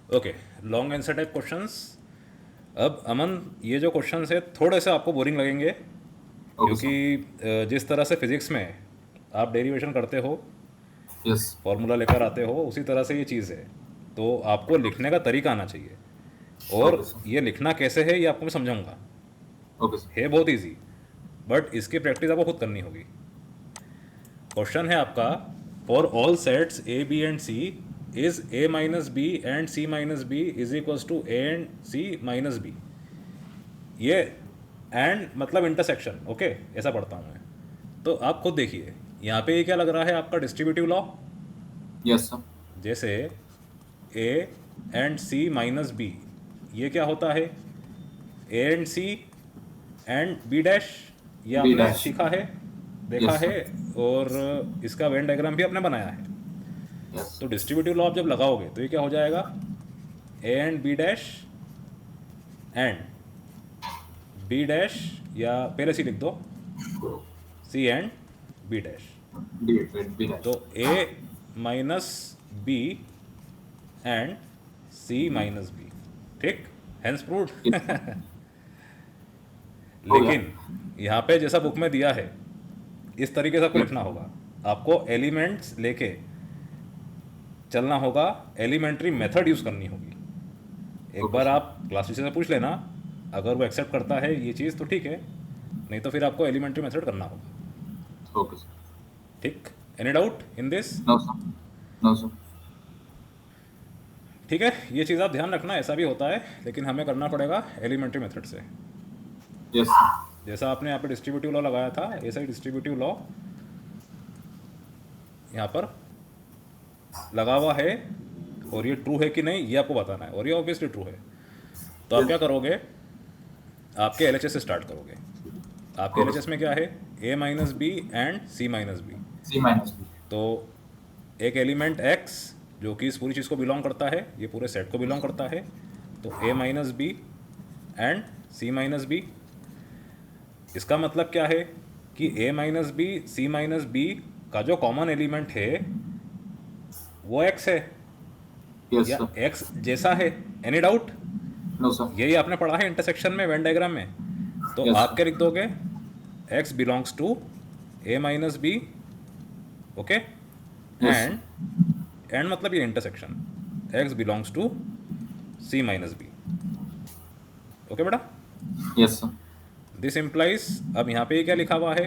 Okay, long answer type questions. अब अमन, ये जो क्वेश्चंस है थोड़े से आपको बोरिंग लगेंगे, ओके क्योंकि सर। जिस तरह से फिजिक्स में आप डेरिवेशन करते हो, यस। फॉर्मूला लेकर आते हो, उसी तरह से ये चीज़ है। तो आपको लिखने का तरीका आना चाहिए, और ओके सर। ये लिखना कैसे है ये आपको मैं समझाऊंगा। Okay sir. है बहुत इजी, बट इसकी प्रैक्टिस आपको खुद करनी होगी। क्वेश्चन है आपका, for all sets A B and C is A minus B and C minus B is equals to A and C minus B. ये एंड मतलब इंटरसेक्शन, ओके, ऐसा पढ़ता हूँ मैं। तो आप खुद देखिए, यहाँ पे ये क्या लग रहा है आपका डिस्ट्रीब्यूटिव लॉ। Yes sir. जैसे A and C minus B, ये क्या होता है, A and C and B dash. ये बी आपने डैश। सीखा है, देखा यस है, सर। और इसका वेन डायग्राम भी आपने बनाया है। यस। तो डिस्ट्रीब्यूटिव लॉ आप जब लगाओगे तो ये क्या हो जाएगा, A and B dash and B dash, या पहले सी लिख दो, C and B dash. B B dash. तो A minus B and C minus B, ठीक, हैंस प्रूव्ड। हो गया। लेकिन यहाँ पे जैसा बुक में दिया है, इस तरीके से आपको यस। लिखना होगा। आपको एलिमेंट्स लेके चलना होगा, एलिमेंट्री मेथड यूज़ करनी होगी। एक ओके बार सर। आप क्लास टीचर से पूछ लेना, अगर वो एक्सेप्ट करता है ये चीज़ तो ठीक है, नहीं तो फिर आपको एलिमेंट्री मेथड करना होगा। Okay sir. ठीक, any doubt in this? No sir. No sir. ठीक है, ये चीज़ आप ध्यान रखना, ऐसा भी होता है, लेकिन हमें करना पड़ेगा एलिमेंट्री मेथड से। Yes sir. जैसा आपने यहाँ पे डिस्ट्रीब्यूटिव लॉ लगाया था, ऐसा ही डिस्ट्रीब्यूटिव लॉ यहाँ पर लगा हुआ है, और ये ट्रू है कि नहीं ये आपको बताना है, और ये ऑब्वियसली ट्रू है। तो आप क्या यस। करोगे, आपके एल से स्टार्ट करोगे। आपके ओके एल में सर। क्या है, A minus B and C minus B. C minus B. तो एक एलिमेंट एक्स जो कि इस पूरी चीज़ को बिलोंग करता है, ये पूरे सेट को बिलोंग करता है, तो A minus B and C minus B. इसका मतलब क्या है कि A minus B C minus B का जो कॉमन एलिमेंट है वो एक्स है, यस या सर। एक्स जैसा है। Any doubt? No sir. यही आपने पढ़ा है इंटरसेक्शन में, वेन डायग्राम में। तो यस आप सर। क्या लिख दोगे, X belongs to A minus B, okay, yes sir. And and मतलब ये intersection, X belongs to C minus B, okay बेटा। Yes sir. दिस इम्प्लाइज, अब यहाँ पे क्या लिखा हुआ है,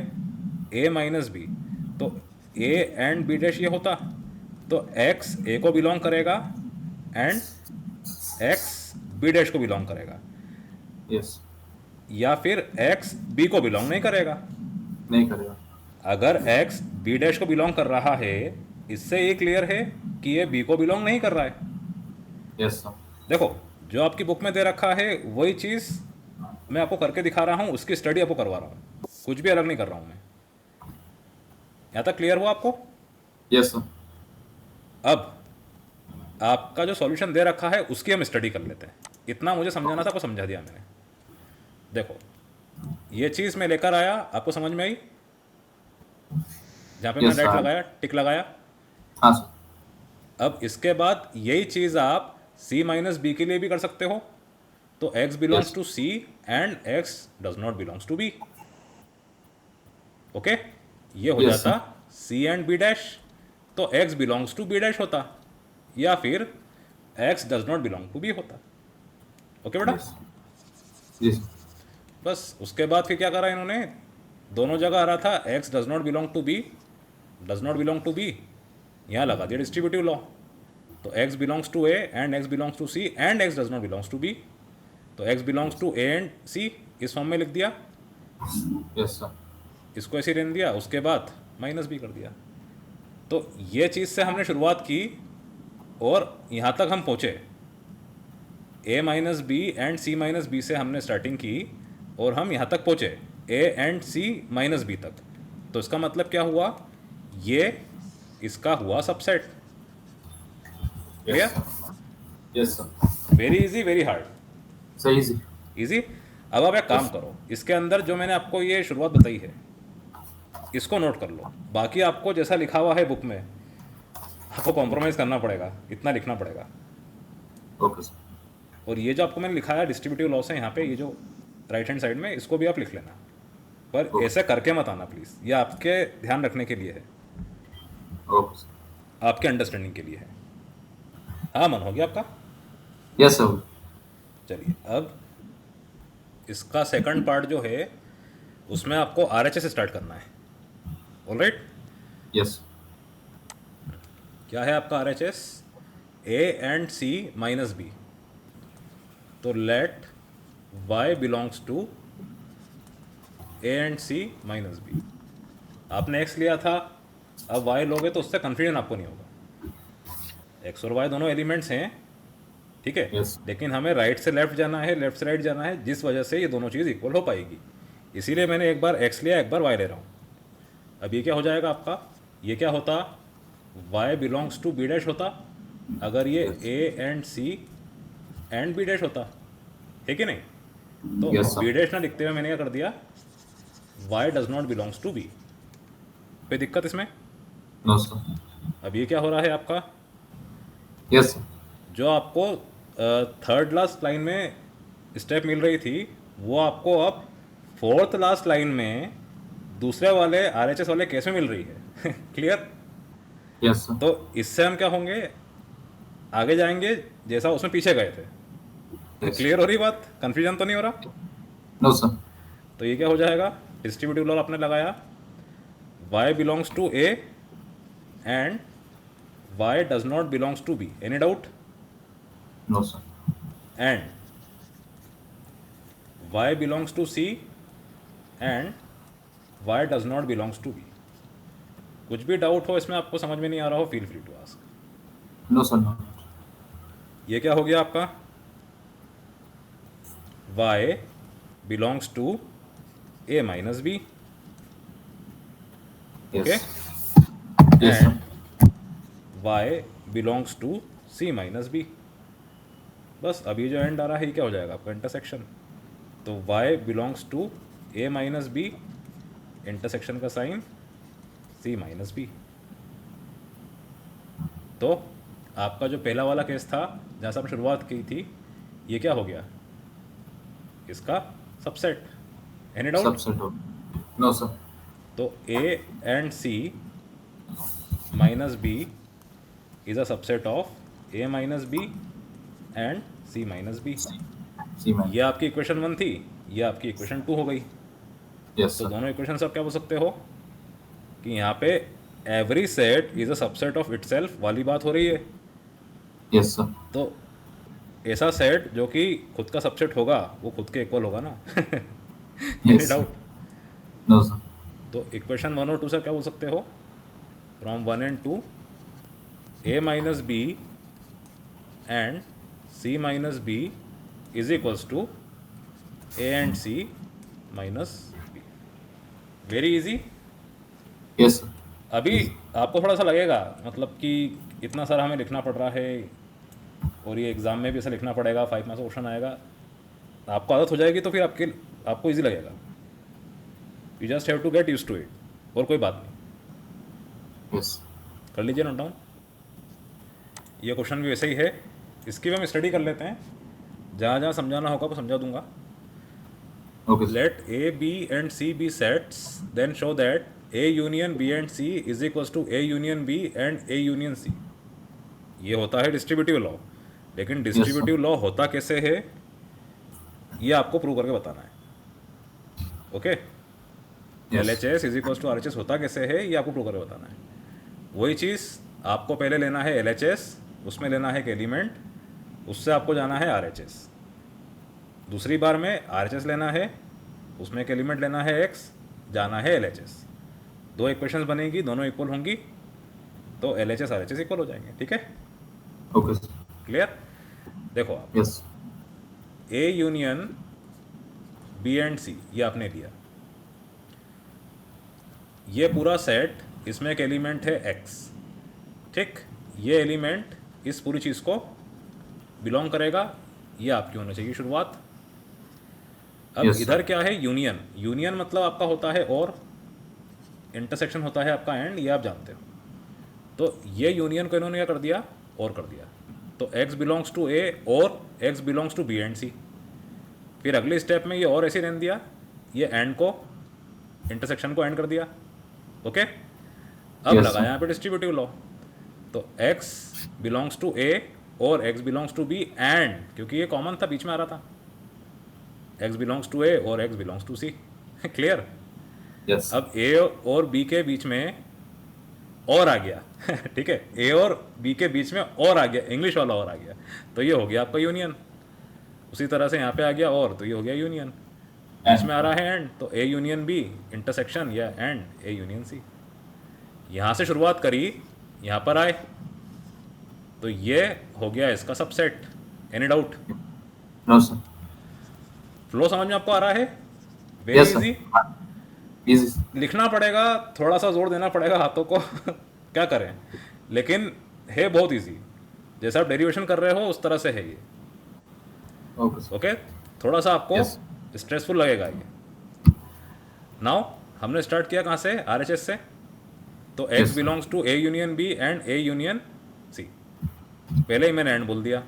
ए माइनस बी, तो ए एंड बी डैश ये होता, तो एक्स ए को बिलोंग करेगा एंड एक्स बी डैश को बिलोंग करेगा, यस। या फिर एक्स बी को बिलोंग नहीं करेगा। नहीं करेगा। अगर एक्स बी डैश को बिलोंग कर रहा है, इससे ये क्लियर है कि ये बी को बिलोंग नहीं कर रहा है। Yes sir. देखो, जो आपकी बुक में दे रखा है वही चीज़ मैं आपको करके दिखा रहा हूँ, उसकी स्टडी आपको करवा रहा हूँ, कुछ भी अलग नहीं कर रहा हूँ मैं। यहाँ तक क्लियर हुआ आपको? Yes sir. अब आपका जो सॉल्यूशन दे रखा है उसकी हम स्टडी कर लेते हैं। इतना मुझे समझाना था, आपको समझा दिया मैंने। देखो, ये चीज़ मैं लेकर आया, आपको समझ में आई? जहाँ पे यस मैंने राइट सर। लगाया, टिक लगाया। हाँ सर। अब इसके बाद यही चीज़ आप सी माइनस बी के लिए भी कर सकते हो। तो X belongs yes. To C and X does not belongs to B, okay. ये हो यस जाता sir. C and B dash, तो X belongs to B dash होता, या फिर X does not belong to B होता, ओके बेटा। Yes. जी सर। बस उसके बाद फिर क्या करा इन्होंने, दोनों जगह आ रहा था X does not belong to B, does not belong to B, यहाँ लगा दिया डिस्ट्रीब्यूटिव लॉ। तो X belongs to A and X belongs to C and X does not belongs to B, तो X belongs to A and C इस form में लिख दिया, yes sir. इसको ऐसे रहने दिया, उसके बाद माइनस बी कर दिया। तो ये चीज़ से हमने शुरुआत की, और यहाँ तक हम पहुँचे, A minus B and C minus B से हमने स्टार्टिंग की, और हम यहाँ तक पहुँचे A and C minus B तक। तो इसका मतलब क्या हुआ, ये इसका हुआ subset. Yes clear? Sir. Yes sir. Very easy, very hard? सही जी। इजी। अब आप एक काम यस। करो, इसके अंदर जो मैंने आपको ये शुरुआत बताई है इसको नोट कर लो। बाकी आपको जैसा लिखा हुआ है बुक में, आपको कॉम्प्रोमाइज़ करना पड़ेगा, इतना लिखना पड़ेगा। Okay sir. और ये जो आपको मैंने लिखा है डिस्ट्रीब्यूटिव लॉस है यहाँ पे, ये जो राइट हैंड साइड में, इसको भी आप लिख लेना, पर ओके ऐसे करके मत आना प्लीज़, ये आपके ध्यान रखने के लिए है, ओके सर। आपके अंडरस्टैंडिंग के लिए है। हाँ मन हो गया आपका? Yes sir. चलिए अब इसका सेकंड पार्ट जो है उसमें आपको RHS से स्टार्ट करना है। Alright, yes. क्या है आपका RHS? A and C minus B। तो let y belongs to A and C minus B। आपने x लिया था, अब y लोगे तो उससे कन्फ्यूजन आपको नहीं होगा। x और y दोनों एलिमेंट्स हैं, ठीक है, Yes. लेकिन हमें राइट से लेफ्ट जाना है, लेफ्ट से राइट जाना है, जिस वजह से ये दोनों चीज़ इक्वल हो पाएगी। इसीलिए मैंने एक बार x लिया, एक बार y ले रहा हूँ। अब ये क्या हो जाएगा आपका? ये क्या होता? y belongs to b dash होता, अगर ये Yes. a and c and b dash होता, है कि नहीं? तो Yes, sir. b डैश ना लिखते हुए मैंने क्या कर दिया, y does not belongs to b। कोई दिक्कत इसमें? No sir. अब ये क्या हो रहा है आपका? Yes sir. जो आपको थर्ड लास्ट लाइन में स्टेप मिल रही थी, वो आपको अब फोर्थ लास्ट लाइन में दूसरे वाले RHS वाले केस में मिल रही है। क्लियर? Yes sir. तो इससे हम क्या होंगे, आगे जाएंगे जैसा उसमें पीछे गए थे। Yes. क्लियर हो रही बात? कंफ्यूजन तो नहीं हो रहा? No sir. तो ये क्या हो जाएगा, डिस्ट्रीब्यूटिव लॉ आपने लगाया, y belongs to a and y does not belongs to b। Any doubt? No sir. And y belongs to C and y does not belongs to B। कुछ भी doubt हो इसमें, आपको समझ में नहीं आ रहा हो, feel free to ask. No sir. No. ये क्या हो गया आपका? y belongs to a minus b, okay, yes. Yes and sir. y belongs to c minus b। बस अब ये जो एंड आ रहा है ये क्या हो जाएगा आपका? इंटरसेक्शन। तो y belongs to a minus B, intersection का साइन c माइनस बी। तो आपका जो पहला वाला केस था जहाँ से आपने शुरुआत की थी, ये क्या हो गया? इसका सबसेट। Any doubt? सबसेट हो। No sir. तो a and c minus b is a subset of a minus b and c minus b। See man. ये आपकी इक्वेशन 1 थी, ये आपकी इक्वेशन 2 हो गई। यस तो सर। दोनों इक्वेशन आप क्या बोल सकते हो कि यहाँ पे every set is a subset of itself वाली बात हो रही है। Yes sir. तो ऐसा सेट जो कि खुद का सबसेट होगा वो खुद के इक्वल होगा ना। Any yes sir. Doubt? No sir. तो इक्वेशन 1 और 2 से क्या बोल सकते हो? From 1 and 2 a minus B and c minus B is equals to a and c minus B. Very easy. Yes sir. अभी आपको थोड़ा सा लगेगा मतलब कि इतना सारा हमें लिखना पड़ रहा है और ये एग्ज़ाम में भी ऐसा लिखना पड़ेगा, 5 मार्क्स का क्वेश्चन आएगा। आपको आदत हो जाएगी तो फिर आपको इजी लगेगा। You just have to get use to it, और कोई बात नहीं। यस। कर लीजिए नोट डाउन। ये क्वेश्चन भी वैसे ही है, इसकी भी हम स्टडी कर लेते हैं, जहाँ जहाँ समझाना होगा वो समझा दूंगा। Okay sir. Let A B and C be sets, then show that A union B and C is equals to A union B and A union C. ये होता है डिस्ट्रीब्यूटिव लॉ, लेकिन डिस्ट्रीब्यूटिव लॉ होता कैसे है ये आपको prove करके बताना है। Okay, L H S is equals to R H S होता कैसे है ये आपको प्रूव करके बताना है। वही चीज़ आपको पहले लेना है एल एच एस, उसमें लेना है एक एलिमेंट, उससे आपको जाना है आर एच एस। दूसरी बार में आर एच एस लेना है, उसमें एक एलिमेंट लेना है एक्स, जाना है एल एच एस। 2 इक्वेशंस बनेगी, दोनों इक्वल होंगी, तो L H S R H S equal हो जाएंगे। ठीक है, ओके सर। क्लियर? देखो आप, yes. A union B and C ये आपने लिया, ये पूरा सेट, इसमें एक एलिमेंट है एक्स, ठीक, ये एलिमेंट इस पूरी चीज़ को बिलोंग करेगा, ये आपकी होनी चाहिए शुरुआत। अब Yes, sir. इधर क्या है? यूनियन। यूनियन मतलब आपका होता है और, इंटरसेक्शन होता है आपका एंड, ये आप जानते हो। तो ये यूनियन को इन्होंने क्या कर दिया? और कर दिया। तो x बिलोंग्स टू ए और x belongs to B and C. फिर अगले स्टेप में ये और ऐसे रहने दिया, ये एंड को, इंटरसेक्शन को एंड कर दिया। ओके, अब Yes, लगा sir. यहाँ पे डिस्ट्रीब्यूटिव लॉ, तो x बिलोंग्स टू ए और x belongs to B and, क्योंकि ये कॉमन था बीच में आ रहा था, x बिलोंग्स टू ए और x belongs to C. Clear? Yes. अब ए और बी के बीच में और आ गया। ठीक है, ए और बी के बीच में और आ गया, इंग्लिश वाला और आ गया, तो ये हो गया आपका यूनियन। उसी तरह से यहाँ पे आ गया और, तो ये हो गया यूनियन। बीच में आ रहा है एंड, तो ए यूनियन बी इंटरसेक्शन या एंड ए यूनियन सी। यहाँ से शुरुआत करी, यहाँ पर आए, तो ये हो गया इसका subset. Any doubt? No, sir. Flow समझ में आपको आ रहा है? Very Yes, sir. Easy. Easy. लिखना पड़ेगा, थोड़ा सा जोर देना पड़ेगा हाथों को। क्या करें, लेकिन है बहुत इजी। जैसा आप डेरिवेशन कर रहे हो उस तरह से है ये। Okay, sir. ओके, थोड़ा सा आपको Yes. स्ट्रेसफुल लगेगा ये। नाउ हमने स्टार्ट किया कहाँ से? आरएचएस से। तो Yes, X sir. Belongs to A union B and A union C. पहले ही मैंने एंड बोल दिया,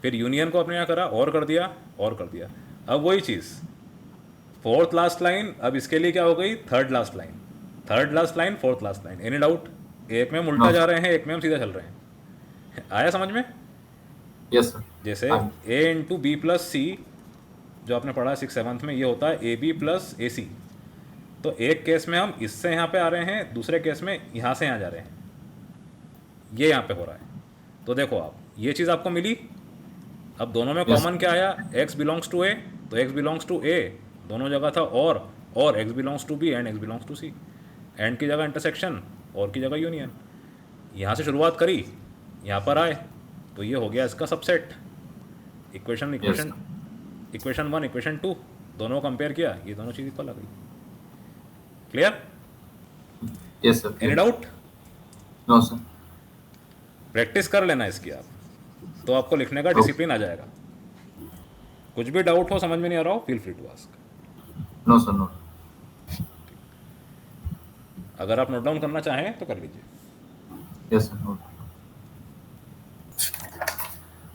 फिर यूनियन को अपने यहाँ करा और कर दिया और कर दिया। अब वही चीज़, फोर्थ लास्ट लाइन, अब इसके लिए क्या हो गई? Third last line, third last line, fourth last line. Any doubt? एक में हम उल्टा No. जा रहे हैं, एक में हम सीधा चल रहे हैं। आया समझ में? Yes, sir. जैसे हाँ. a इंटू बी प्लस सी, जो आपने पढ़ा 6th-7th में, ये होता है ए बी प्लस ए सी। तो एक केस में हम इससे यहाँ पे आ रहे हैं, दूसरे केस में यहाँ से यहाँ जा रहे हैं, ये यहाँ पे हो रहा है। तो देखो आप, ये चीज़ आपको मिली। अब दोनों में Yes. कॉमन क्या आया? x बिलोंग्स टू ए, तो x बिलोंग्स टू ए दोनों जगह था और x belongs to B and x belongs to C. And की जगह इंटरसेक्शन, और की जगह यूनियन। यहाँ से शुरुआत करी, यहाँ पर आए, तो ये हो गया इसका subset. Equation equation equation 1 equation 2 दोनों कंपेयर किया, ये दोनों चीज़ इक्वल आ गई। Clear? Yes, sir. Any doubt? No, sir. Practice कर लेना इसकी आप, तो आपको लिखने का डिसिप्लिन आ जाएगा। कुछ भी डाउट हो, समझ में नहीं आ रहा हो, feel free to ask. No, sir. No. अगर आप नोट डाउन करना चाहें तो कर लीजिए। Yes, sir. No.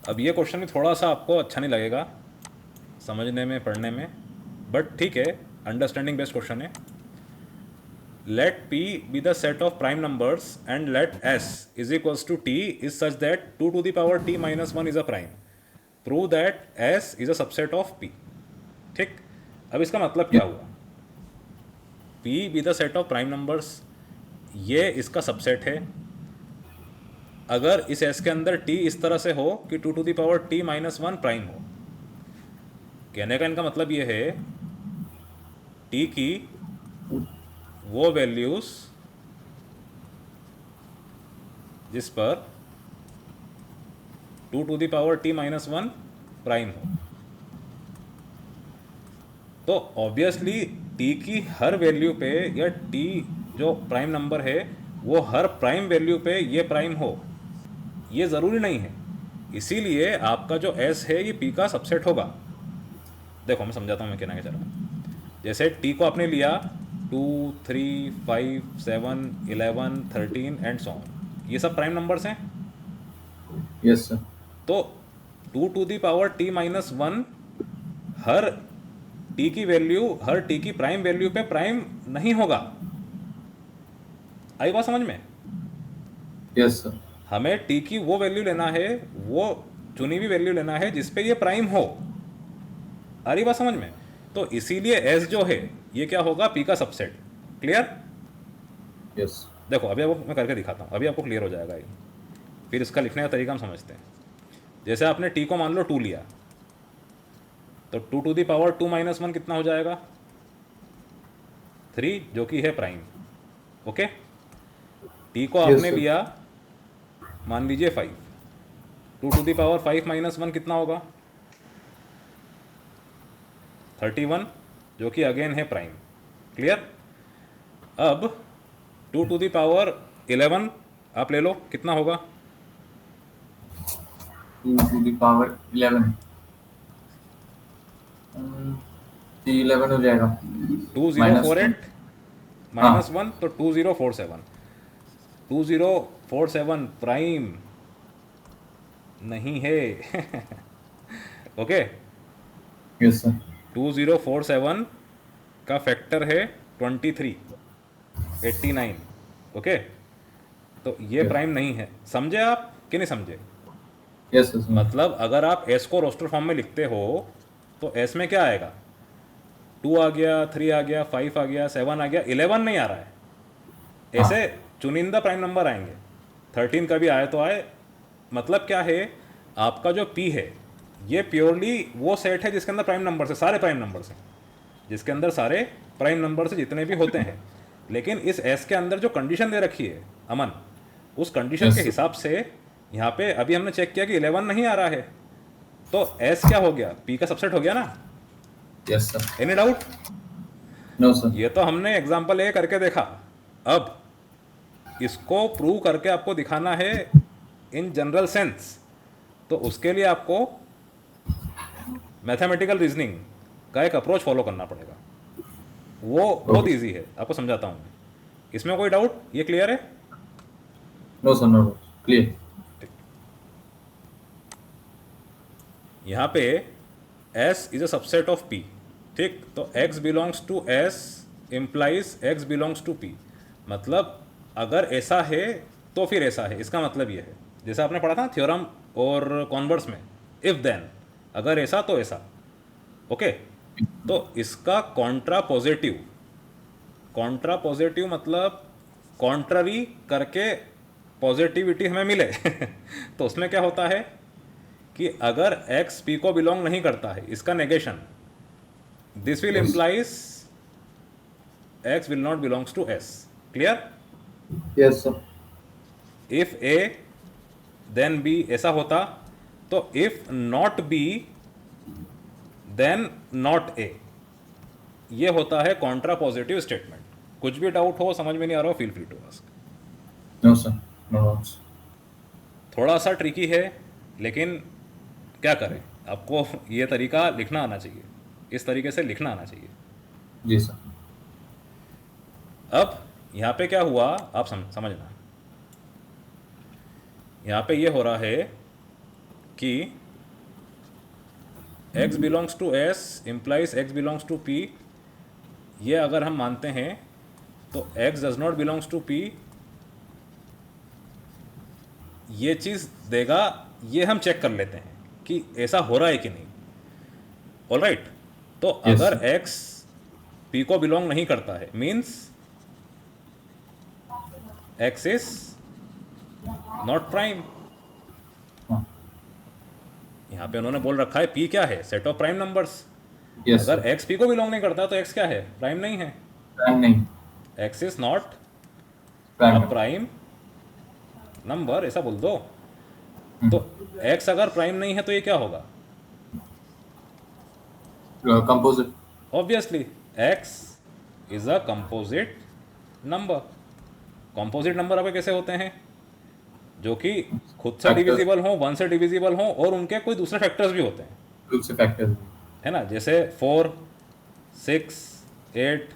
अब ये क्वेश्चन भी थोड़ा सा आपको अच्छा नहीं लगेगा समझने में, पढ़ने में, बट ठीक है, अंडरस्टैंडिंग बेस्ड क्वेश्चन है। Let p be the set of prime numbers and let s is equals to t is such that 2 to the power t minus 1 is a prime. Prove that s is a subset of p. ठीक, अब इसका मतलब क्या हुआ? p be the set of prime numbers, ये इसका subset है। अगर इस s के अंदर t इस तरह से हो कि 2 to the power t minus 1 prime हो, कहने का इनका मतलब ये है t की वो वैल्यूज जिस पर 2 to the power t minus 1 prime हो, तो ऑब्वियसली t की हर वैल्यू पे, या t जो प्राइम नंबर है वो हर प्राइम वैल्यू पे ये प्राइम हो, ये ज़रूरी नहीं है। इसीलिए आपका जो s है ये p का सबसेट होगा। देखो मैं समझाता हूँ मैं कहना क्या चाह रहा हूँ। जैसे t को आपने लिया 2, 3, 5, 7, 11, 13 एंड सो ऑन, ये सब प्राइम नंबर्स हैं। Yes, sir. तो 2 to the power t minus 1 her t की वैल्यू, हर t की प्राइम वैल्यू पे प्राइम नहीं होगा। आई बात समझ में? Yes, sir. हमें t की वो वैल्यू लेना है, वो चुनी हुई वैल्यू लेना है जिस पे ये प्राइम हो। आ रही बात समझ में? तो इसीलिए s जो है ये क्या होगा? p का सबसेट। क्लियर? Yes. देखो अभी आपको मैं करके दिखाता हूँ, अभी आपको क्लियर हो जाएगा ये। फिर इसका लिखने का तरीका हम समझते हैं। जैसे आपने t को मान लो 2 लिया, तो 2 to the power 2 minus 1 कितना हो जाएगा? 3, जो कि है प्राइम। ओके, t को Yes, आपने sir. लिया मान लीजिए 5, 2 to the power 5 minus 1 कितना होगा? 31, जो कि अगेन है प्राइम। क्लियर? अब 2 to the power 11 आप ले लो, कितना होगा? 2 to the power 11. ये 11 हो जाएगा. 2048 माइनस 1, तो 2047। 2047 प्राइम नहीं है। Okay, Yes, sir. 2047 का फैक्टर है 23, 89। ओके, तो ये Yes. प्राइम नहीं है। समझे आप कि नहीं समझे? Yes, sir. मतलब अगर आप एस को रोस्टर फॉर्म में लिखते हो तो एस में क्या आएगा? 2 आ गया, 3 आ गया, 5 आ गया, 7 आ गया, 11 नहीं आ रहा है। ऐसे चुनिंदा प्राइम नंबर आएंगे। 13 का भी आए तो आए। मतलब क्या है, आपका जो पी है ये प्योरली वो सेट है जिसके अंदर प्राइम नंबर है, सारे प्राइम नंबर हैं, जिसके अंदर सारे प्राइम नंबर से जितने भी होते हैं। लेकिन इस एस के अंदर जो कंडीशन दे रखी है अमन, उस कंडीशन Yes, के sir. हिसाब से यहाँ पे अभी हमने चेक किया कि 11 नहीं आ रहा है, तो एस क्या हो गया? पी का सबसेट हो गया ना। Yes, sir. Any doubt? No, sir. ये तो हमने एग्जाम्पल ए करके देखा। अब इसको प्रूव करके आपको दिखाना है इन जनरल सेंस, तो उसके लिए आपको मैथमेटिकल रीजनिंग का एक अप्रोच फॉलो करना पड़ेगा। वो बहुत इजी है, आपको समझाता हूँ मैं। इसमें कोई डाउट? ये क्लियर है? No, sir. No, no. Clear. यहाँ पे S is a subset of P। ठीक, तो X belongs to S implies X belongs to P। मतलब अगर ऐसा है तो फिर ऐसा है, इसका मतलब ये है, जैसे आपने पढ़ा था थ्योरम और कॉन्वर्स में, इफ देन, अगर ऐसा तो ऐसा। ओके, तो इसका कॉन्ट्रा पॉजिटिव, कॉन्ट्रा पॉजिटिव मतलब कॉन्ट्ररी करके पॉजिटिविटी हमें मिले। तो उसमें क्या होता है कि अगर x p को बिलोंग नहीं करता है, इसका negation, this will Yes. Implies x will not belongs to s। Clear? Yes, sir. If a then b ऐसा होता, तो if not b then not a, ये होता है कॉन्ट्रा पॉजिटिव स्टेटमेंट। कुछ भी डाउट हो, समझ में नहीं आ रहा हो, feel free to ask. No, sir. No doubts. थोड़ा सा ट्रिकी है, लेकिन क्या करें, आपको ये तरीका लिखना आना चाहिए, इस तरीके से लिखना आना चाहिए। जी सर। अब यहाँ पे क्या हुआ आप समझना। यहाँ पे ये हो रहा है कि x belongs to s implies x belongs to p। ये अगर हम मानते हैं तो x does not belongs to p, ये चीज़ देगा। ये हम चेक कर लेते हैं कि ऐसा हो रहा है कि नहीं। ऑलराइट, तो Yes, अगर sir. x p को बिलोंग नहीं करता है, means x is not prime. हाँ. यहाँ पे उन्होंने बोल रखा है p क्या है? Set of prime numbers. Yes, अगर sir. x p को बिलोंग नहीं करता तो x क्या है? प्राइम नहीं है। Prime नहीं. x इज नॉट Prime अ नहीं. प्राइम नंबर, ऐसा बोल दो। तो x अगर प्राइम नहीं है तो ये क्या होगा? Composite. Obviously x is a composite number. Composite number आपके कैसे होते हैं? जो कि खुद से Factors. डिविजिबल हो, 1 से डिविजिबल हो, और उनके कोई दूसरे फैक्टर्स भी होते हैं, दूसरे फैक्टर्स. है ना? जैसे 4, 6, 8,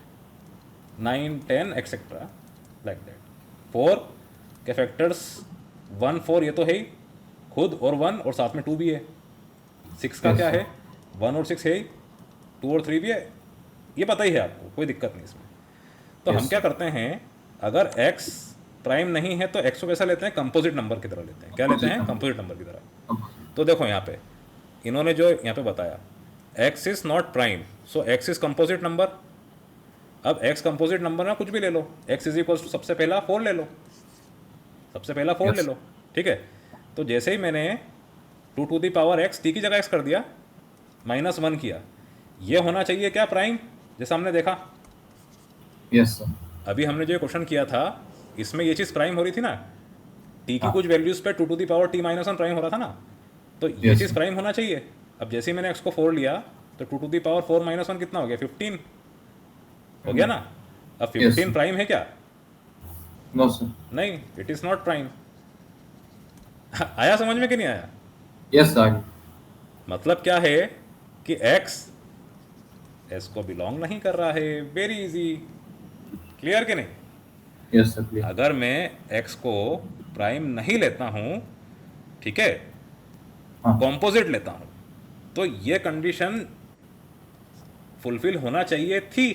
9, 10 एक्सेट्रा, लाइक दैट। 4 के फैक्टर्स 1, 4 ये तो है ही खुद, और 1 और साथ में 2 भी है। 6 का Yes, क्या sir. है? 1 और 6 है ही, 2 और 3 भी है। ये पता ही है आपको, कोई दिक्कत नहीं इसमें। तो Yes, हम क्या sir. करते हैं, अगर x प्राइम नहीं है तो x को कैसा लेते हैं? कंपोजिट नंबर की तरह लेते हैं। क्या लेते हैं? Composite कंपोजिट नंबर की तरह। Composite. तो देखो यहाँ पे इन्होंने जो यहाँ पे बताया, x is not prime, so x is composite number. अब x कंपोजिट नंबर ना कुछ भी ले लो, x इज इक्वल टू सबसे पहला 4 ले लो, सबसे पहला 4 Yes. ले लो, ठीक है। तो जैसे ही मैंने 2 to the power x t की जगह x कर दिया, -1 किया, ये होना चाहिए क्या? प्राइम, जैसा हमने देखा। Yes, sir. अभी हमने जो क्वेश्चन किया था इसमें ये चीज़ प्राइम हो रही थी ना, t की हाँ. कुछ वैल्यूज़ पे 2 to the power t -1 prime हो रहा था ना, तो ये Yes, चीज़ sir. प्राइम होना चाहिए। अब जैसे ही मैंने x को 4 लिया तो 2 टू दी पावर 4 -1 कितना हो गया? 15 हो गया ना। अब 15 sir. प्राइम है क्या? No, sir. नहीं, इट इज़ नॉट प्राइम। आया समझ में कि नहीं आया? Yes, sir. आगे. मतलब क्या है कि x s को बिलोंग नहीं कर रहा है। वेरी इजी, क्लियर कि नहीं? Yes, sir. Clear. अगर मैं x को प्राइम नहीं लेता हूँ, ठीक है, हाँ कॉम्पोजिट लेता हूँ, तो ये कंडीशन फुलफिल होना चाहिए थी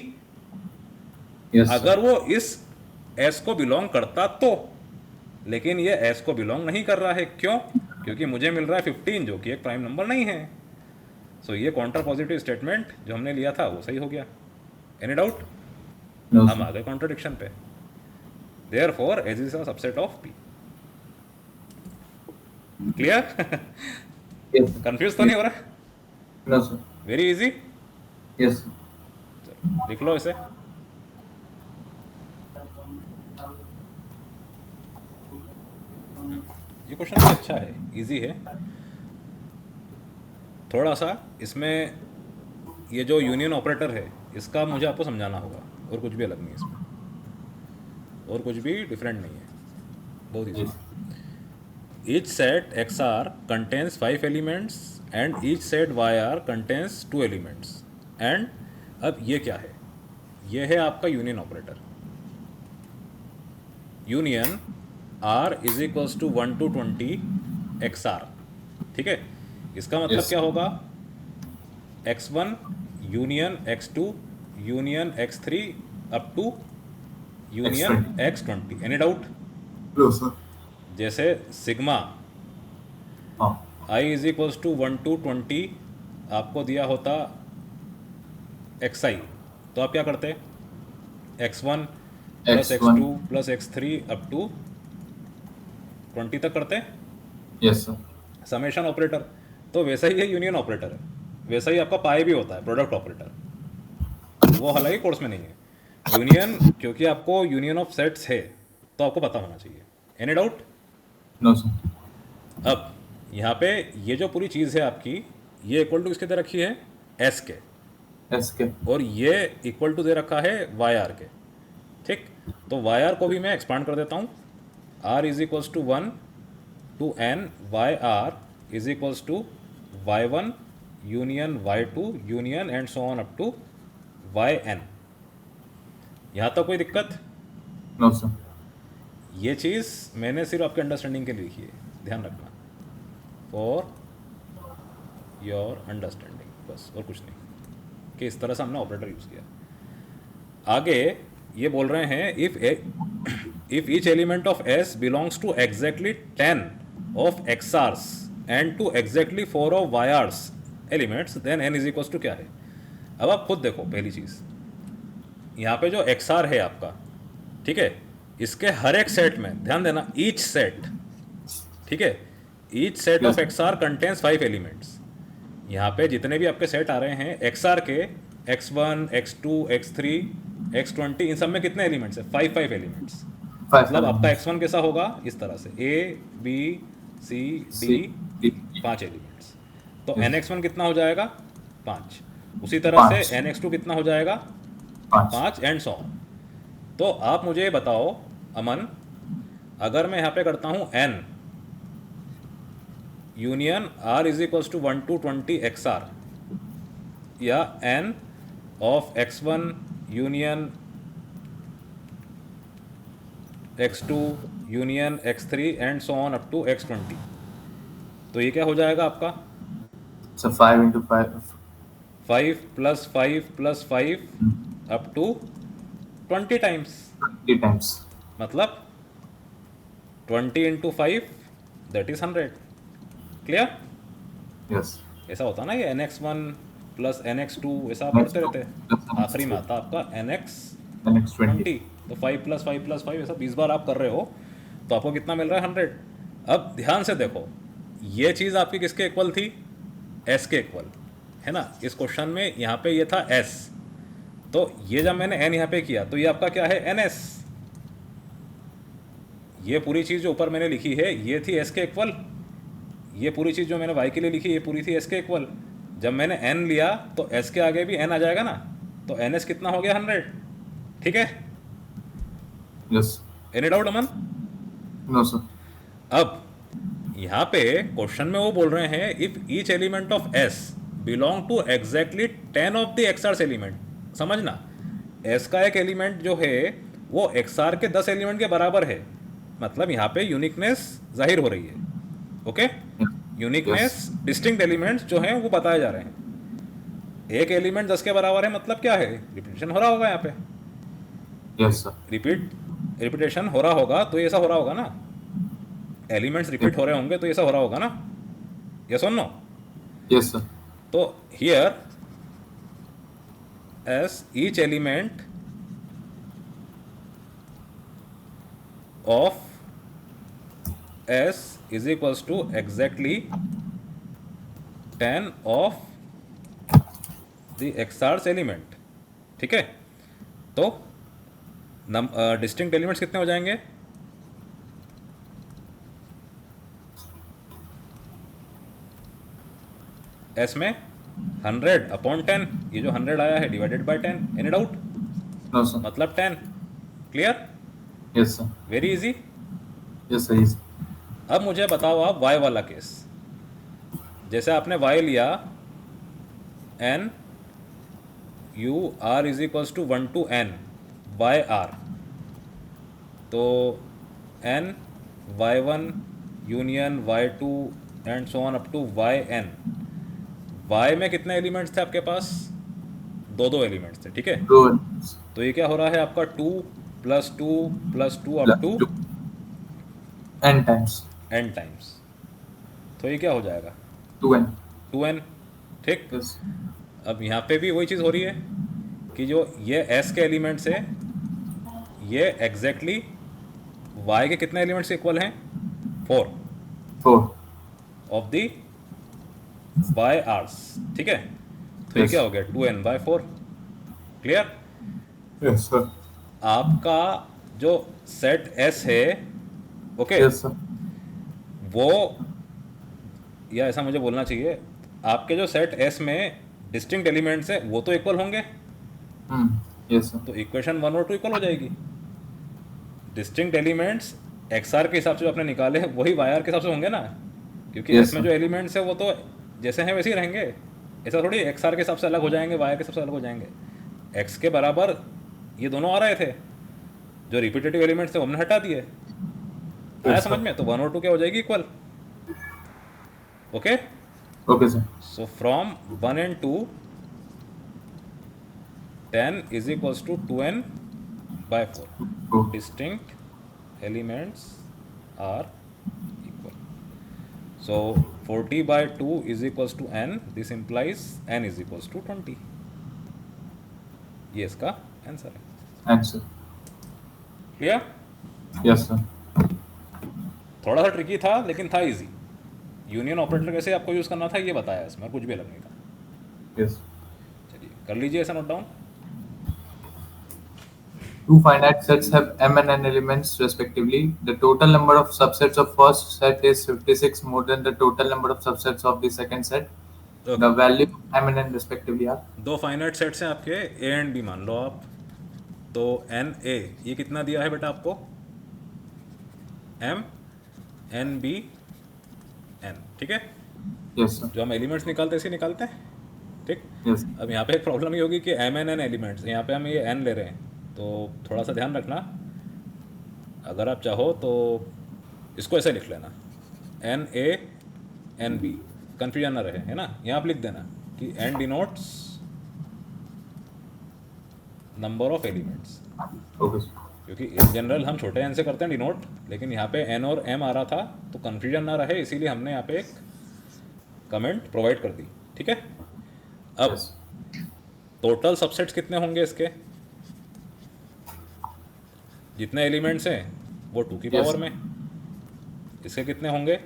यस अगर सर वो इस एस को बिलोंग करता तो। लेकिन ये एस को बिलोंग नहीं कर रहा है, क्यों? क्योंकि मुझे मिल रहा है 15 जो कि एक प्राइम नंबर नहीं है। सो ये काउंटर पॉजिटिव स्टेटमेंट जो हमने लिया था वो सही हो गया। Any doubt? नो हम सर आ गए कॉन्ट्रडिक्शन पे। Therefore S is a subset of P. Clear? Yes confuse तो सर नहीं हो रहा? No sir very easy. Yes sir लिख लो इसे। ये क्वेश्चन भी अच्छा है, इजी है। थोड़ा सा इसमें ये जो यूनियन ऑपरेटर है इसका मुझे आपको समझाना होगा, और कुछ भी अलग नहीं है इसमें, और कुछ भी डिफरेंट नहीं है, बहुत ईजी यस है। Each set XR contains 5 elements and each set YR contains 2 elements. And अब ये क्या है? ये है आपका union operator. Union R is equals to 1 to 20 XR। ठीक है, इसका मतलब यस क्या होगा? X1 union X2 union X3 up to union extra X20। Any doubt? No sir जैसे सिग्मा हाँ I is equals to 1 to 20 आपको दिया होता एक्स आई, तो आप क्या करते? X1 plus X X one two plus X3 up to 20 तक करते, यस सर समेशन ऑपरेटर। तो वैसा ही है यूनियन ऑपरेटर है, वैसा ही आपका पाई भी होता है, प्रोडक्ट ऑपरेटर। वो हालांकि कोर्स में नहीं है यूनियन, क्योंकि आपको यूनियन ऑफ सेट्स है तो आपको पता होना चाहिए। Any doubt? नो सर अब यहाँ पे ये जो पूरी चीज़ है आपकी, ये इक्वल टू किसके दे रखी है? एस के। एस के और ये इक्वल टू दे रखा है वाई आर के। ठीक, तो वाई आर को भी मैं एक्सपांड कर देता हूँ। R is equals to 1 to N Y R is equals to Y one union Y two union and so on up to Y N. यहाँ तक कोई दिक्कत? नो सर ये चीज़ मैंने सिर्फ आपके अंडरस्टैंडिंग के लिए लिखी है, ध्यान रखना, फॉर योर अंडरस्टैंडिंग, बस और कुछ नहीं, कि इस तरह से हमने ऑपरेटर यूज़ किया। आगे ये बोल रहे हैं if each element of S belongs to exactly 10 of X Rs and to exactly 4 of Y Rs elements then N is equals to क्या है? अब आप खुद देखो, पहली चीज़ यहाँ पे जो एक्स आर है आपका, ठीक है, इसके हर एक सेट में ध्यान देना, ईच सेट, ठीक है, each set of Yes. X R contains 5 elements. यहाँ पे जितने भी आपके सेट आ रहे हैं एक्स आर के, X1 X2 X3 X20, इन सब में कितने एलिमेंट्स है? 5 एलिमेंट्स। मतलब आपका X1 कैसा होगा? इस तरह से A B C D, 5 elements. तो Yes. NX1 कितना हो जाएगा? 5। उसी तरह से 5 NX2 कितना हो जाएगा? 5 एंड सो ऑन। तो आप मुझे बताओ अमन, अगर मैं यहाँ पे करता हूँ N union R is equals to 1 to 20 XR, या N of X1 union X2 union X3 and so on up to X20, तो ये क्या हो जाएगा आपका? Sir 5 into 5 5 plus 5 plus 5 up to 20 times, 20 times मतलब 20 into 5 that is 100। Clear? Yes ऐसा होता ना, ये NX1 प्लस NX2 ऐसा आप पढ़ते रहते हैं, आखिरी में आता आपका NX NX 20 20। तो 5 प्लस 5 प्लस 5 ऐसा 20 बार आप कर रहे हो तो आपको कितना मिल रहा है? 100। अब ध्यान से देखो, ये चीज़ आपकी किसके इक्वल थी? S के इक्वल, है ना? इस क्वेश्चन में यहाँ पे ये था S, तो ये जब मैंने N यहाँ पे किया तो ये आपका क्या है? NS। ये पूरी चीज़ जो ऊपर मैंने लिखी है ये थी S के इक्वल, ये पूरी चीज़ जो मैंने Y के लिए लिखी ये पूरी थी S के इक्वल। जब मैंने N लिया तो S के आगे भी N आ जाएगा ना, तो NS कितना हो गया? 100। ठीक है? Yes any doubt Aman? No sir अब यहाँ पे क्वेश्चन में वो बोल रहे हैं if each element of S belong to exactly 10 of the X R's element. समझना, S का एक एलिमेंट जो है वो XR के 10 एलिमेंट के बराबर है, मतलब यहाँ पे यूनिकनेस जाहिर हो रही है। ओके, यूनिकनेस डिस्टिंक्ट एलिमेंट्स जो हैं वो बताए जा रहे हैं। एक एलिमेंट 10 के बराबर है मतलब क्या है, रिपीटेशन हो रहा होगा यहाँ पे, Yes, sir. रिपीटेशन हो रहा होगा तो ये ऐसा हो रहा होगा ना, एलिमेंट्स रिपीट हो रहे होंगे तो ये ऐसा हो रहा होगा ना, यस और नो। Yes, sir. तो here S each element of S is equals to exactly 10 of the XR's element, ठीक है। तो डिस्टिंक्ट एलिमेंट्स कितने हो जाएंगे, S में 100/10, ये जो 100 आया है divided by 10, any doubt, No, sir. मतलब 10, clear, Yes, sir. Very easy. Yes, sir. Yes. अब मुझे बताओ आप y वाला केस, जैसे आपने y लिया n u r is equals to 1 to n by r, तो n y1 union y2 and so on up to yn, y में कितने एलिमेंट्स थे आपके पास, दो एलिमेंट्स थे, ठीक है। Two elements. तो ये क्या हो रहा है आपका 2 + 2 + 2 up Plus two two. N times. n times, तो ये क्या हो जाएगा 2n. 2n, ठीक। Yes. अब यहाँ पे भी वही चीज़ हो रही है कि जो ये s के एलिमेंट्स है ये एग्जैक्टली y के कितने एलिमेंट्स इक्वल हैं, 4 4. ऑफ दी बाय आर्स, ठीक है। तो ये Yes. क्या हो गया 2n/4, क्लियर। Yes, sir. आपका जो सेट s है, ओके, Yes, sir. वो, या ऐसा मुझे बोलना चाहिए, आपके जो सेट s में डिस्टिंक्ट एलिमेंट्स है वो तो इक्वल होंगे, Hmm. Yes, sir. तो इक्वेशन 1 और 2 इक्वल हो जाएगी। डिस्टिंक्ट एलिमेंट्स XR के हिसाब से जो आपने निकाले हैं वही YR के हिसाब से होंगे ना, क्योंकि Yes, S में sir. जो एलिमेंट्स है वो तो जैसे हैं वैसे ही रहेंगे, ऐसा थोड़ी XR के हिसाब से अलग हो जाएंगे, YR के हिसाब से अलग हो जाएंगे। X के बराबर ये दोनों आ रहे थे, जो रिपीटेटिव एलिमेंट्स थे वो हमने हटा दिए, आया Yes, समझ sir. में, तो 1 और 2 क्या हो जाएगी equal, okay. Okay, sir. So from 1 and 2 10 is equals to 2n/4, Go. distinct elements are equal. So 40/2 is equals to n, this implies n is equals to 20, ये इसका आंसर है, Answer. क्लियर। Yes, sir. थोड़ा सा tricky था लेकिन था easy, union operator कैसे आपको यूज़ करना था ये बताया इसमें, और कुछ भी अलग नहीं था। Yes. चलिए कर लीजिए ऐसा note down. Two finite sets have m and n elements respectively. The total number of subsets of first set is 56 more than the total number of subsets of the second set. Okay. The value of m and n respectively are. दो finite sets हैं आपके ए and B मान लो आप, तो N A ये कितना दिया है बेटा आपको, एम एन बी एन, ठीक है। Yes, sir. जो हम एलिमेंट्स निकालते हैं इसे निकालते हैं, ठीक। Yes. अब यहाँ पे एक प्रॉब्लम ये होगी कि एम एन एन एलिमेंट्स, यहाँ पे हम ये एन ले रहे हैं, तो थोड़ा सा ध्यान रखना, अगर आप चाहो तो इसको ऐसे लिख लेना, N A N B, confusion ना रहे, है ना। यहाँ आप लिख देना कि N denotes number of elements, Okay, sir. क्योंकि इन जनरल हम छोटे एन से करते हैं डिनोट, लेकिन यहाँ पे एन और एम आ रहा था तो कन्फ्यूजन ना रहे, इसीलिए हमने यहाँ पे एक कमेंट प्रोवाइड कर दी, ठीक है। अब Yes. टोटल सबसेट्स कितने होंगे इसके, जितने एलिमेंट्स हैं वो 2 की Yes. पावर में, इसके कितने होंगे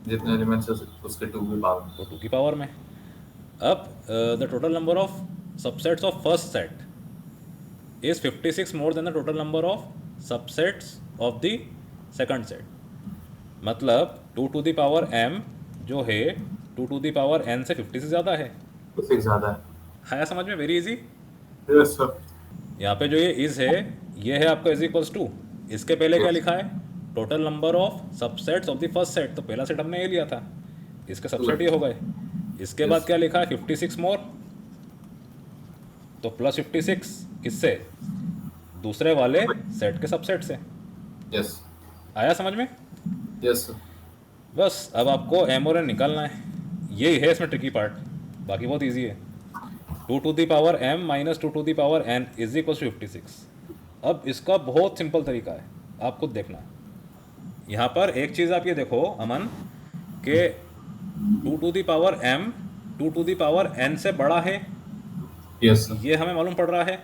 जितने एलिमेंट्स है उसके 2 की पावर. वो 2 की पावर में। अब the total number of subsets of first set is 56 more than the total number of subsets of the second set, मतलब 2 to the power m जो है 2 to the power n से 50 से ज़्यादा है, उससे ज़्यादा है. आया समझ में, वेरी इजी। Yes, sir. यहाँ पे जो ये इज है ये है आपका इज इक्वल्स टू, इसके पहले क्या लिखा है, total number of subsets of the first set, तो पहला सेट हमने ये लिया था, इसके सबसेट ये हो गए, इसके बाद क्या लिखा है 56 मोर, तो प्लस 56 किससे, दूसरे वाले सेट के सबसेट से, Yes. आया समझ में। Yes, sir. बस अब आपको एम और एन निकालना है, यही है इसमें ट्रिकी पार्ट, बाकी बहुत इजी है। 2 to the power m minus 2 to the power n is equal to 56। अब इसका बहुत सिंपल तरीका है, आप खुद देखना। यहाँ पर एक चीज़ आप ये देखो अमन, कि 2 to the power m 2 to the power n से बड़ा है, यस सर। ये हमें मालूम पड़ रहा है,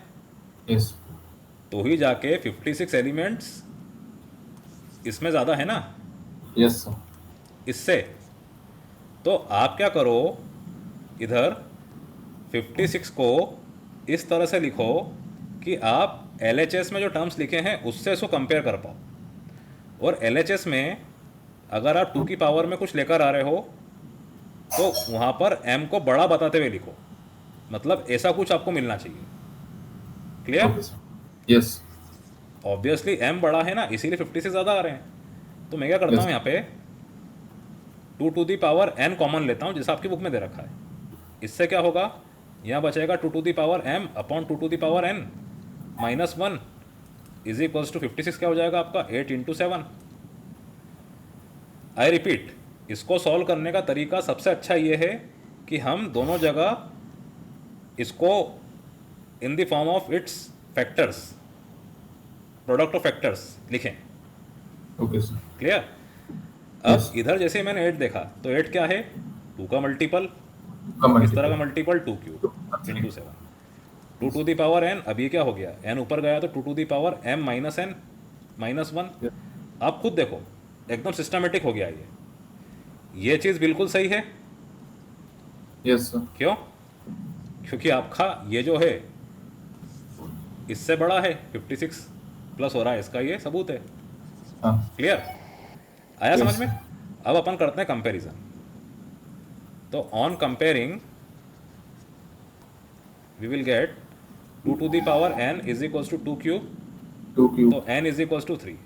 यस तो ही जाके 56 एलिमेंट्स इसमें ज़्यादा है ना यस सर। इससे। तो आप क्या करो, इधर 56 को इस तरह से लिखो कि आप LHS में जो टर्म्स लिखे हैं उससे इसको कंपेयर कर पाओ। और LHS में अगर आप 2 की पावर में कुछ लेकर आ रहे हो तो वहाँ पर m को बड़ा बताते हुए लिखो, मतलब ऐसा कुछ आपको मिलना चाहिए। Clear? Okay sir. Yes. Obviously m बड़ा है ना, इसीलिए 50 से ज़्यादा आ रहे हैं। तो मैं क्या करता हूँ, यहाँ पे 2 to the power n common लेता हूँ जैसा आपकी बुक में दे रखा है। इससे क्या होगा, यहाँ बचेगा 2 to the power m upon 2 to the power n minus 1 is equals to 56। क्या हो जाएगा आपका 8 इंटू 7। आई रिपीट, इसको सॉल्व करने का तरीका सबसे अच्छा ये है कि हम दोनों जगह इसको in the form of its factors, product of factors लिखें। Okay sir. क्लियर? अब इधर जैसे मैंने 8 देखा तो 8 क्या है, 2 का मल्टीपल, इस तरह का multiple 2 cube into 7 2 to the power n। अब ये क्या हो गया, n ऊपर गया तो 2 to the power m minus n minus 1। आप खुद देखो एकदम सिस्टमेटिक हो गया ये चीज़ बिल्कुल सही है। Yes sir. क्यों? क्योंकि आपका ये जो है इससे बड़ा है, 56 प्लस हो रहा है, इसका ये सबूत है। हाँ। क्लियर? आया Yes. समझ में? अब अपन करते हैं कंपैरिजन। तो on comparing we will get 2 to the power n is equals to 2 cube, 2 cube. तो n इज इक्वल्स टू 3,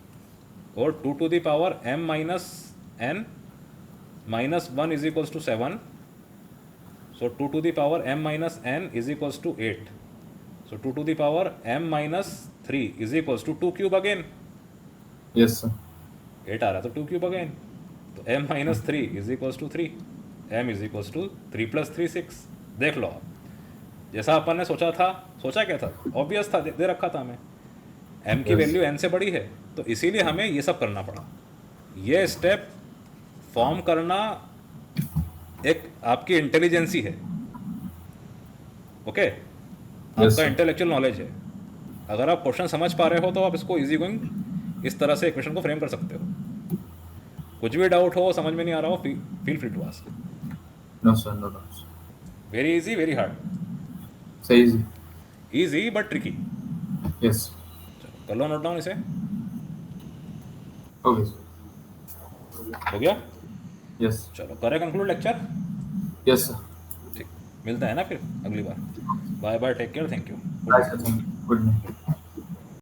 और 2 to the power m minus n minus 1 is equals to 7, so 2 to the power m minus n is equals to 8, so 2 to the power m minus 3 is equals to 2 cube again. Yes sir. 8 आ रहा तो 2 cube again, तो m minus 3 is equals to 3, m is equals to 3 plus 3 6। देख लो आप, जैसा अपन ने सोचा था, सोचा क्या था, ऑब्वियस था, दे रखा था हमें m की Yes. वैल्यू n से बड़ी है, तो इसीलिए हमें ये सब करना पड़ा। ये स्टेप फॉर्म करना एक आपकी इंटेलिजेंसी है, ओके आपका sir. इंटेलेक्चुअल नॉलेज है। अगर आप क्वेश्चन समझ पा रहे हो तो आप इसको इजी गोइंग इस तरह से इक्वेशन को फ्रेम कर सकते हो। कुछ भी डाउट हो, समझ में नहीं आ रहा हो, feel free to ask. No sir, no doubts. Very easy, very hard? सही जी। Easy but tricky. यस। चलो कर लो नोट डाउन इसे। Okay sir. हो गया? यस। चलो करें कंक्लूड लेक्चर। Yes sir. ठीक, मिलता है ना फिर अगली बार। Bye bye, take care, thank you. Bye sir, thank you, good night.